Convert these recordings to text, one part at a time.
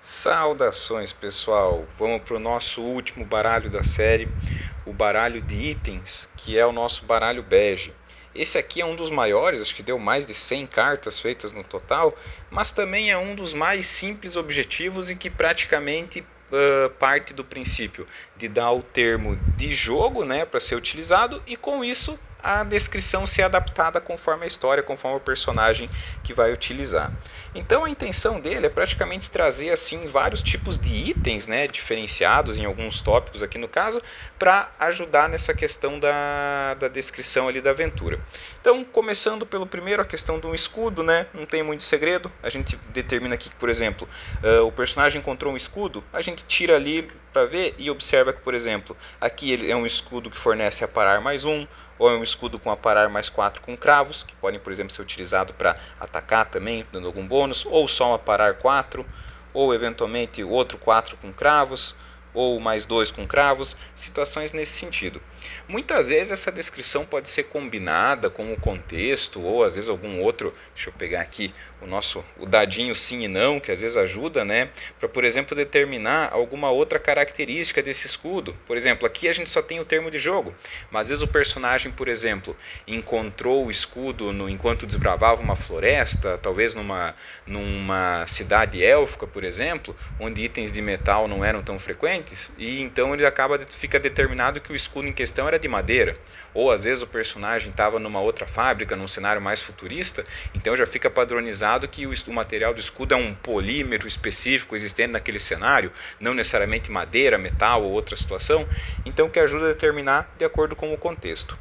Saudações, pessoal! Vamos para o nosso último baralho da série, o baralho de itens, que é o nosso baralho bege. Esse aqui é um dos maiores, acho que deu mais de 100 cartas feitas no total, mas também é um dos mais simples objetivos e que praticamente parte do princípio de dar o termo de jogo, né, para ser utilizado, e com isso a descrição ser adaptada conforme a história, conforme o personagem que vai utilizar. Então a intenção dele é praticamente trazer assim vários tipos de itens, né, diferenciados em alguns tópicos aqui no caso, para ajudar nessa questão da descrição ali da aventura. Então, começando pelo primeiro, a questão de um escudo, né, não tem muito segredo. A gente determina aqui que, por exemplo, o personagem encontrou um escudo, a gente tira ali para ver e observa que, por exemplo, aqui ele é um escudo que fornece aparar mais um, ou é um escudo com aparar mais 4 com cravos, que podem, por exemplo, ser utilizados para atacar também, dando algum bônus, ou só um aparar 4, ou eventualmente outro 4 com cravos, ou mais 2 com cravos, situações nesse sentido. Muitas vezes essa descrição pode ser combinada com o contexto, ou às vezes algum outro, deixa eu pegar aqui o dadinho sim e não, que às vezes ajuda, né, para, por exemplo, determinar alguma outra característica desse escudo. Por exemplo, aqui a gente só tem o termo de jogo, mas às vezes o personagem, por exemplo, encontrou o escudo enquanto desbravava uma floresta, talvez numa cidade élfica, por exemplo, onde itens de metal não eram tão frequentes, e então ele fica determinado que o escudo em questão era de madeira. Ou às vezes o personagem estava numa outra fábrica, num cenário mais futurista, então já fica padronizado que o material do escudo é um polímero específico existente naquele cenário, não necessariamente madeira, metal ou outra situação, então que ajuda a determinar de acordo com o contexto.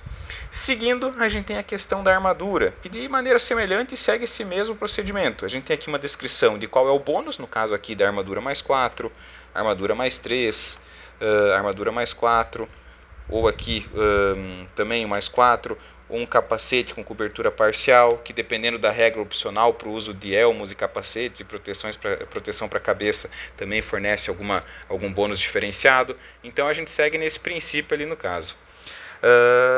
Seguindo, a gente tem a questão da armadura, que de maneira semelhante segue esse mesmo procedimento. A gente tem aqui uma descrição de qual é o bônus, no caso aqui da armadura mais 4, armadura mais 3, armadura mais 4, ou aqui também mais 4, um capacete com cobertura parcial, que dependendo da regra opcional para o uso de elmos e capacetes e proteção para a cabeça, também fornece algum bônus diferenciado. Então a gente segue nesse princípio ali no caso.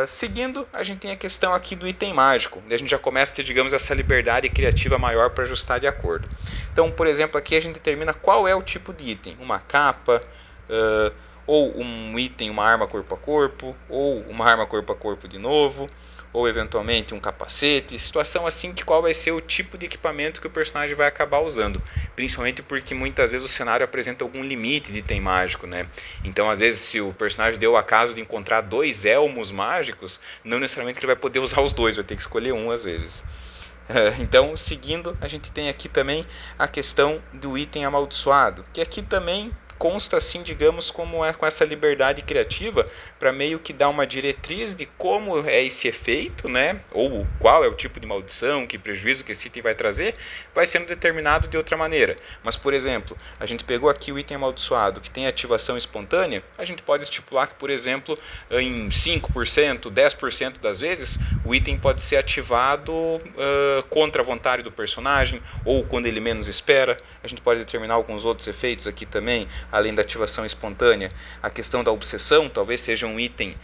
Seguindo, a gente tem a questão aqui do item mágico, onde a gente já começa a ter, digamos, essa liberdade criativa maior para ajustar de acordo. Então, por exemplo, aqui a gente determina qual é o tipo de item, uma capa, ou um item, uma arma corpo a corpo, ou uma arma corpo a corpo de novo, ou eventualmente um capacete, situação assim que qual vai ser o tipo de equipamento que o personagem vai acabar usando, principalmente porque muitas vezes o cenário apresenta algum limite de item mágico, né? Então às vezes se o personagem deu o acaso de encontrar 2 elmos mágicos, não necessariamente ele vai poder usar os dois, vai ter que escolher um às vezes. Então, seguindo, a gente tem aqui também a questão do item amaldiçoado, que aqui também consta assim, digamos, como é com essa liberdade criativa para meio que dar uma diretriz de como é esse efeito, né? Ou qual é o tipo de maldição, que prejuízo que esse item vai trazer, vai sendo determinado de outra maneira. Mas, por exemplo, a gente pegou aqui o item amaldiçoado que tem ativação espontânea, a gente pode estipular que, por exemplo, em 5%, 10% das vezes, o item pode ser ativado contra a vontade do personagem ou quando ele menos espera. A gente pode determinar alguns outros efeitos aqui também, além da ativação espontânea. A questão da obsessão, talvez seja um item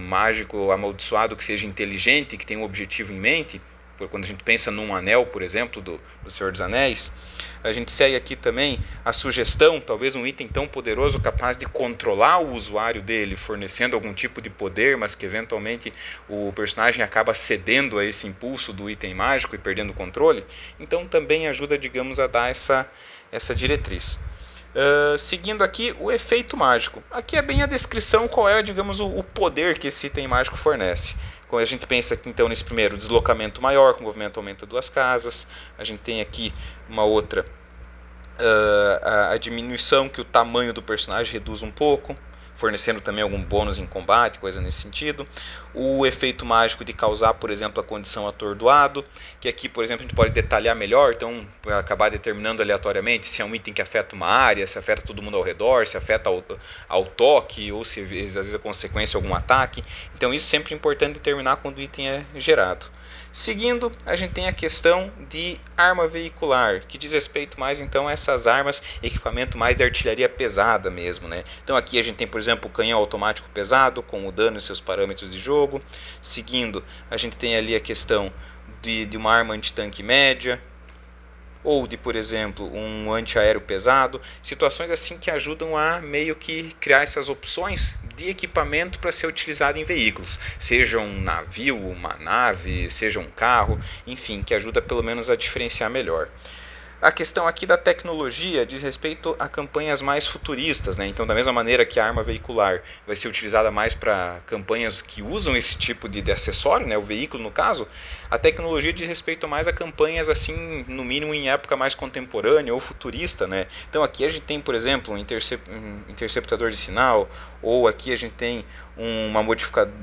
mágico amaldiçoado que seja inteligente, que tenha um objetivo em mente. Quando a gente pensa num anel, por exemplo, do Senhor dos Anéis, a gente segue aqui também a sugestão, talvez um item tão poderoso capaz de controlar o usuário dele, fornecendo algum tipo de poder, mas que eventualmente o personagem acaba cedendo a esse impulso do item mágico e perdendo o controle. Então também ajuda, digamos, a dar essa diretriz. Seguindo aqui o efeito mágico. Aqui é bem a descrição qual é, digamos, o poder que esse item mágico fornece. Quando a gente pensa aqui, então nesse primeiro deslocamento maior, com o movimento aumenta 2 casas. A gente tem aqui uma outra, a diminuição que o tamanho do personagem reduz um pouco, fornecendo também algum bônus em combate, coisa nesse sentido. O efeito mágico de causar, por exemplo, a condição atordoado, que aqui, por exemplo, a gente pode detalhar melhor, então acabar determinando aleatoriamente se é um item que afeta uma área, se afeta todo mundo ao redor, se afeta ao toque, ou se às vezes é consequência de algum ataque. Então isso sempre é importante determinar quando o item é gerado. Seguindo, a gente tem a questão de arma veicular, que diz respeito mais então a essas armas, equipamento mais de artilharia pesada mesmo, né? Então aqui a gente tem, por exemplo, o canhão automático pesado, com o dano e seus parâmetros de jogo. Seguindo, a gente tem ali a questão de uma arma antitanque média. ou de, por exemplo, um antiaéreo pesado, situações assim que ajudam a meio que criar essas opções de equipamento para ser utilizado em veículos, seja um navio, uma nave, seja um carro, enfim, que ajuda pelo menos a diferenciar melhor. A questão aqui da tecnologia diz respeito a campanhas mais futuristas, né? Então, da mesma maneira que a arma veicular vai ser utilizada mais para campanhas que usam esse tipo de acessório, né? O veículo no caso, a tecnologia diz respeito mais a campanhas assim, no mínimo em época mais contemporânea ou futurista, né? Então aqui a gente tem, por exemplo, um interceptador de sinal, ou aqui a gente tem um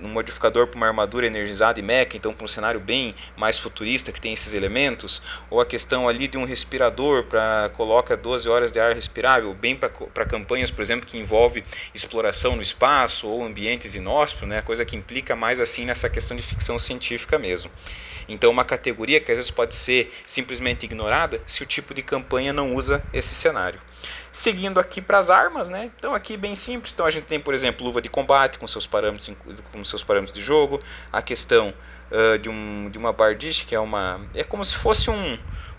modificador para uma armadura energizada e mecha, então para um cenário bem mais futurista que tem esses elementos, ou a questão ali de um respirador para coloca 12 horas de ar respirável, bem para campanhas, por exemplo, que envolve exploração no espaço ou ambientes inóspitos, né, coisa que implica mais assim nessa questão de ficção científica mesmo. Então uma categoria que às vezes pode ser simplesmente ignorada se o tipo de campanha não usa esse cenário. Seguindo aqui para as armas, né? Então aqui bem simples. Então a gente tem, por exemplo, luva de combate com seus parâmetros de jogo, a questão de uma bardiche, que é como se fosse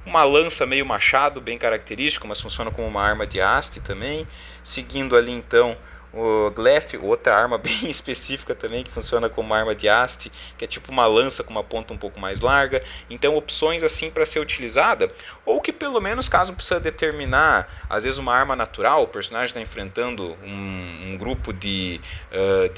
uma lança meio machado, bem característico, mas funciona como uma arma de haste também. Seguindo ali então o Glaive, outra arma bem específica também, que funciona como arma de haste, que é tipo uma lança com uma ponta um pouco mais larga. Então opções assim para ser utilizada, ou que pelo menos caso precisa determinar, às vezes uma arma natural, o personagem está enfrentando um grupo de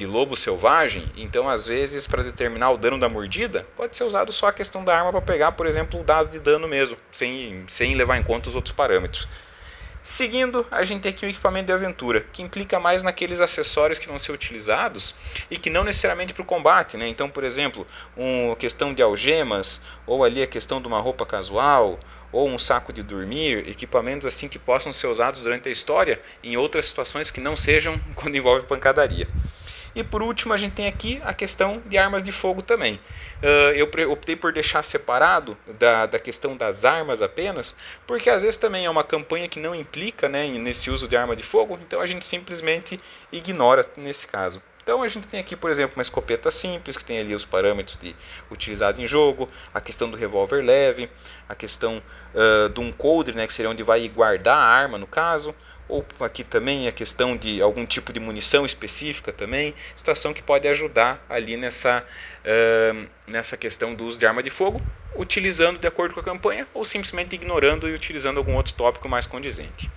lobo selvagem, então às vezes para determinar o dano da mordida, pode ser usado só a questão da arma para pegar, por exemplo, o dado de dano mesmo, sem levar em conta os outros parâmetros. Seguindo, a gente tem aqui o equipamento de aventura, que implica mais naqueles acessórios que vão ser utilizados e que não necessariamente para o combate, né? Então, por exemplo, uma questão de algemas, ou ali a questão de uma roupa casual, ou um saco de dormir, equipamentos assim que possam ser usados durante a história em outras situações que não sejam quando envolve pancadaria. E por último a gente tem aqui a questão de armas de fogo também. Eu optei por deixar separado da questão das armas apenas, porque às vezes também é uma campanha que não implica, né, nesse uso de arma de fogo, então a gente simplesmente ignora nesse caso. Então a gente tem aqui, por exemplo, uma escopeta simples, que tem ali os parâmetros de utilizado em jogo, a questão do revólver leve, a questão de um coldre, né, que seria onde vai guardar a arma no caso, ou aqui também a questão de algum tipo de munição específica também, situação que pode ajudar ali nessa questão do uso de arma de fogo, utilizando de acordo com a campanha, ou simplesmente ignorando e utilizando algum outro tópico mais condizente.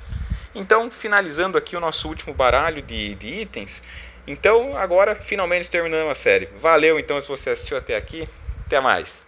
Então, finalizando aqui o nosso último baralho de itens, então agora finalmente terminamos a série. Valeu então se você assistiu até aqui, até mais!